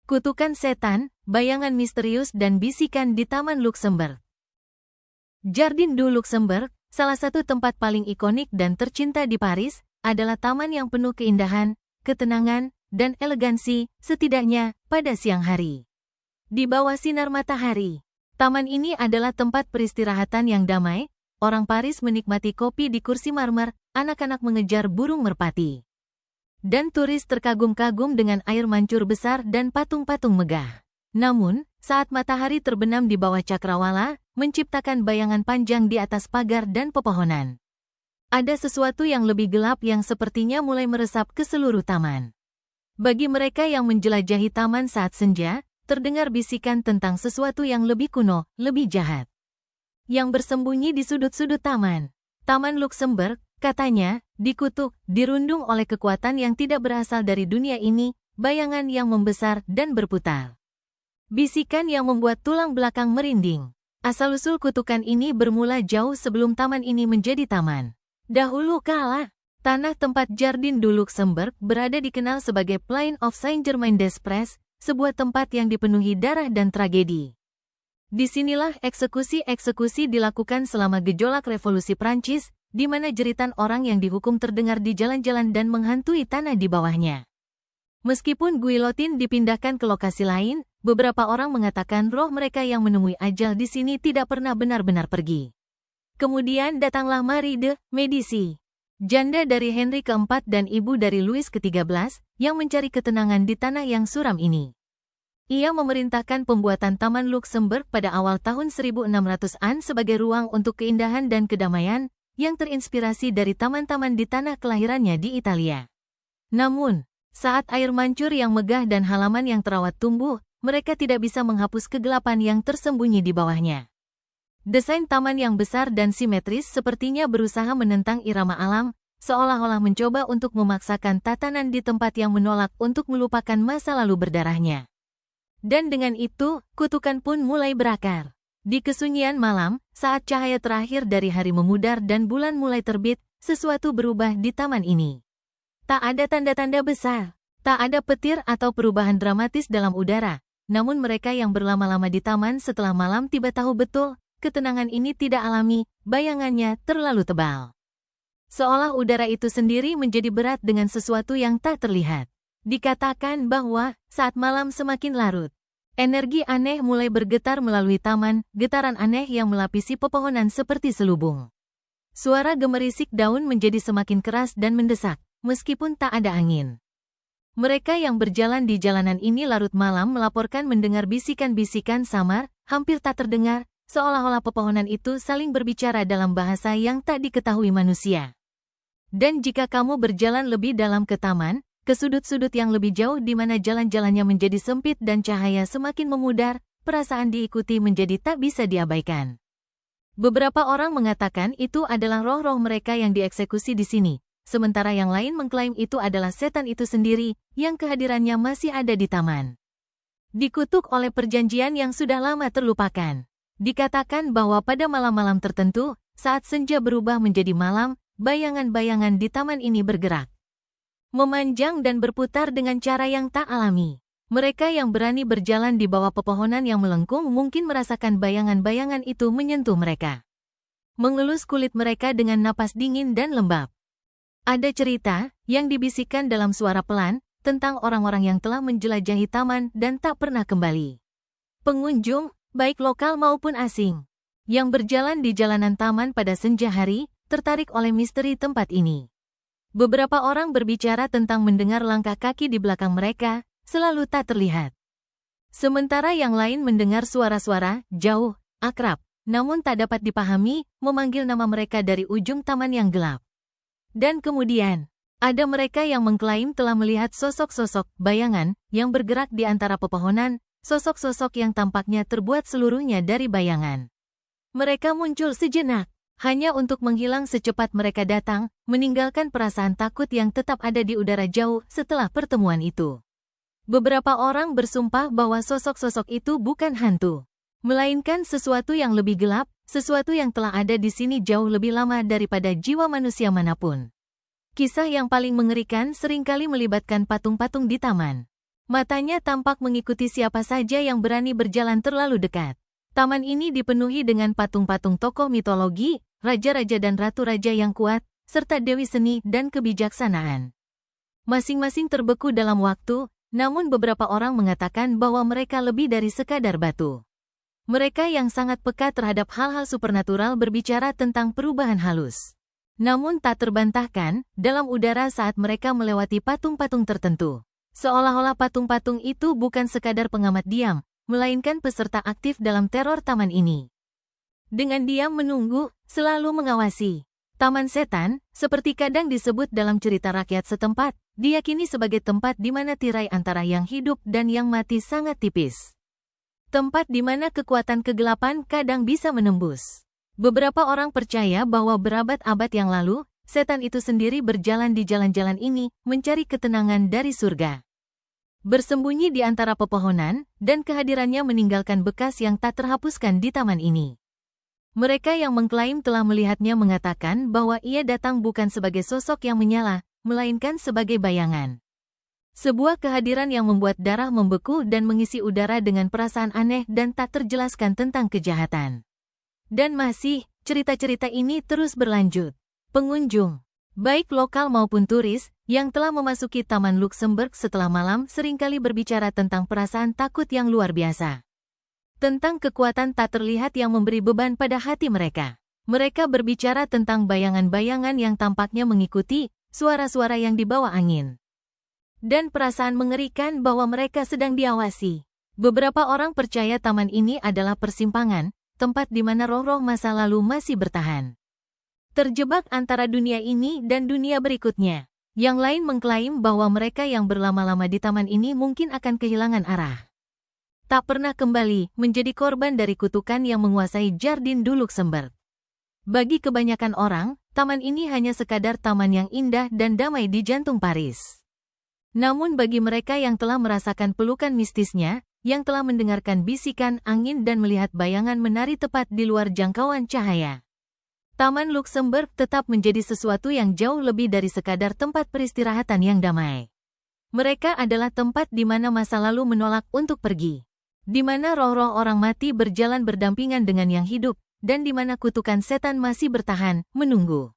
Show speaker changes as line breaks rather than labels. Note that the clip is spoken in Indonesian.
Kutukan setan, bayangan misterius dan bisikan di Taman Luxembourg. Jardin du Luxembourg, salah satu tempat paling ikonik dan tercinta di Paris, adalah taman yang penuh keindahan, ketenangan, dan elegansi, setidaknya pada siang hari. Di bawah sinar matahari, taman ini adalah tempat peristirahatan yang damai, orang Paris menikmati kopi di kursi marmer, anak-anak mengejar burung merpati. Dan turis terkagum-kagum dengan air mancur besar dan patung-patung megah. Namun, saat matahari terbenam di bawah cakrawala, menciptakan bayangan panjang di atas pagar dan pepohonan. Ada sesuatu yang lebih gelap yang sepertinya mulai meresap ke seluruh taman. Bagi mereka yang menjelajahi taman saat senja, terdengar bisikan tentang sesuatu yang lebih kuno, lebih jahat, yang bersembunyi di sudut-sudut taman. Taman Luxembourg, katanya, dikutuk, dirundung oleh kekuatan yang tidak berasal dari dunia ini, bayangan yang membesar dan berputar. Bisikan yang membuat tulang belakang merinding. Asal-usul kutukan ini bermula jauh sebelum taman ini menjadi taman. Dahulu kala, tanah tempat Jardin du Luxembourg berada dikenal sebagai Plain of Saint-Germain-des-Prés, sebuah tempat yang dipenuhi darah dan tragedi. Disinilah eksekusi-eksekusi dilakukan selama gejolak revolusi Prancis, di mana jeritan orang yang dihukum terdengar di jalan-jalan dan menghantui tanah di bawahnya. Meskipun guillotine dipindahkan ke lokasi lain, beberapa orang mengatakan roh mereka yang menemui ajal di sini tidak pernah benar-benar pergi. Kemudian datanglah Marie de Médicis, janda dari Henry keempat dan ibu dari Louis ke-13, yang mencari ketenangan di tanah yang suram ini. Ia memerintahkan pembuatan Taman Luxembourg pada awal tahun 1600-an sebagai ruang untuk keindahan dan kedamaian, yang terinspirasi dari taman-taman di tanah kelahirannya di Italia. Namun, saat air mancur yang megah dan halaman yang terawat tumbuh, mereka tidak bisa menghapus kegelapan yang tersembunyi di bawahnya. Desain taman yang besar dan simetris sepertinya berusaha menentang irama alam, seolah-olah mencoba untuk memaksakan tatanan di tempat yang menolak untuk melupakan masa lalu berdarahnya. Dan dengan itu, kutukan pun mulai berakar. Di kesunyian malam, saat cahaya terakhir dari hari memudar dan bulan mulai terbit, sesuatu berubah di taman ini. Tak ada tanda-tanda besar, tak ada petir atau perubahan dramatis dalam udara, namun mereka yang berlama-lama di taman setelah malam tiba tahu betul, ketenangan ini tidak alami, bayangannya terlalu tebal. Seolah udara itu sendiri menjadi berat dengan sesuatu yang tak terlihat. Dikatakan bahwa, saat malam semakin larut, energi aneh mulai bergetar melalui taman, getaran aneh yang melapisi pepohonan seperti selubung. Suara gemerisik daun menjadi semakin keras dan mendesak, meskipun tak ada angin. Mereka yang berjalan di jalanan ini larut malam melaporkan mendengar bisikan-bisikan samar, hampir tak terdengar, seolah-olah pepohonan itu saling berbicara dalam bahasa yang tak diketahui manusia. Dan jika kamu berjalan lebih dalam ke taman, ke sudut-sudut yang lebih jauh di mana jalan-jalannya menjadi sempit dan cahaya semakin memudar, perasaan diikuti menjadi tak bisa diabaikan. Beberapa orang mengatakan itu adalah roh-roh mereka yang dieksekusi di sini, sementara yang lain mengklaim itu adalah setan itu sendiri, yang kehadirannya masih ada di taman. Dikutuk oleh perjanjian yang sudah lama terlupakan. Dikatakan bahwa pada malam-malam tertentu, saat senja berubah menjadi malam, bayangan-bayangan di taman ini bergerak, memanjang dan berputar dengan cara yang tak alami. Mereka yang berani berjalan di bawah pepohonan yang melengkung mungkin merasakan bayangan-bayangan itu menyentuh mereka, mengelus kulit mereka dengan napas dingin dan lembab. Ada cerita yang dibisikkan dalam suara pelan tentang orang-orang yang telah menjelajahi taman dan tak pernah kembali. Pengunjung, baik lokal maupun asing, yang berjalan di jalanan taman pada senja hari, tertarik oleh misteri tempat ini. Beberapa orang berbicara tentang mendengar langkah kaki di belakang mereka, selalu tak terlihat. Sementara yang lain mendengar suara-suara, jauh, akrab, namun tak dapat dipahami, memanggil nama mereka dari ujung taman yang gelap. Dan kemudian, ada mereka yang mengklaim telah melihat sosok-sosok, bayangan, yang bergerak di antara pepohonan, sosok-sosok yang tampaknya terbuat seluruhnya dari bayangan. Mereka muncul sejenak, hanya untuk menghilang secepat mereka datang, meninggalkan perasaan takut yang tetap ada di udara jauh setelah pertemuan itu. Beberapa orang bersumpah bahwa sosok-sosok itu bukan hantu, melainkan sesuatu yang lebih gelap, sesuatu yang telah ada di sini jauh lebih lama daripada jiwa manusia manapun. Kisah yang paling mengerikan seringkali melibatkan patung-patung di taman. Matanya tampak mengikuti siapa saja yang berani berjalan terlalu dekat. Taman ini dipenuhi dengan patung-patung tokoh mitologi, raja-raja dan ratu raja yang kuat, serta dewi seni dan kebijaksanaan. Masing-masing terbeku dalam waktu, namun beberapa orang mengatakan bahwa mereka lebih dari sekadar batu. Mereka yang sangat peka terhadap hal-hal supernatural berbicara tentang perubahan halus. Namun tak terbantahkan, dalam udara saat mereka melewati patung-patung tertentu. Seolah-olah patung-patung itu bukan sekadar pengamat diam, melainkan peserta aktif dalam teror taman ini. Dengan diam menunggu, selalu mengawasi. Taman Setan, seperti kadang disebut dalam cerita rakyat setempat, diyakini sebagai tempat di mana tirai antara yang hidup dan yang mati sangat tipis. Tempat di mana kekuatan kegelapan kadang bisa menembus. Beberapa orang percaya bahwa berabad-abad yang lalu, setan itu sendiri berjalan di jalan-jalan ini, mencari ketenangan dari surga. Bersembunyi di antara pepohonan, dan kehadirannya meninggalkan bekas yang tak terhapuskan di taman ini. Mereka yang mengklaim telah melihatnya mengatakan bahwa ia datang bukan sebagai sosok yang menyala, melainkan sebagai bayangan. Sebuah kehadiran yang membuat darah membeku dan mengisi udara dengan perasaan aneh dan tak terjelaskan tentang kejahatan. Dan masih, cerita-cerita ini terus berlanjut. Pengunjung, baik lokal maupun turis, yang telah memasuki Taman Luxembourg setelah malam seringkali berbicara tentang perasaan takut yang luar biasa. Tentang kekuatan tak terlihat yang memberi beban pada hati mereka. Mereka berbicara tentang bayangan-bayangan yang tampaknya mengikuti suara-suara yang dibawa angin. Dan perasaan mengerikan bahwa mereka sedang diawasi. Beberapa orang percaya taman ini adalah persimpangan, tempat di mana roh-roh masa lalu masih bertahan. Terjebak antara dunia ini dan dunia berikutnya. Yang lain mengklaim bahwa mereka yang berlama-lama di taman ini mungkin akan kehilangan arah. Tak pernah kembali menjadi korban dari kutukan yang menguasai Jardin du Luxembourg. Bagi kebanyakan orang, taman ini hanya sekadar taman yang indah dan damai di jantung Paris. Namun bagi mereka yang telah merasakan pelukan mistisnya, yang telah mendengarkan bisikan angin dan melihat bayangan menari tepat di luar jangkauan cahaya, Taman Luxembourg tetap menjadi sesuatu yang jauh lebih dari sekadar tempat peristirahatan yang damai. Mereka adalah tempat di mana masa lalu menolak untuk pergi. Di mana roh-roh orang mati berjalan berdampingan dengan yang hidup, dan di mana kutukan setan masih bertahan, menunggu.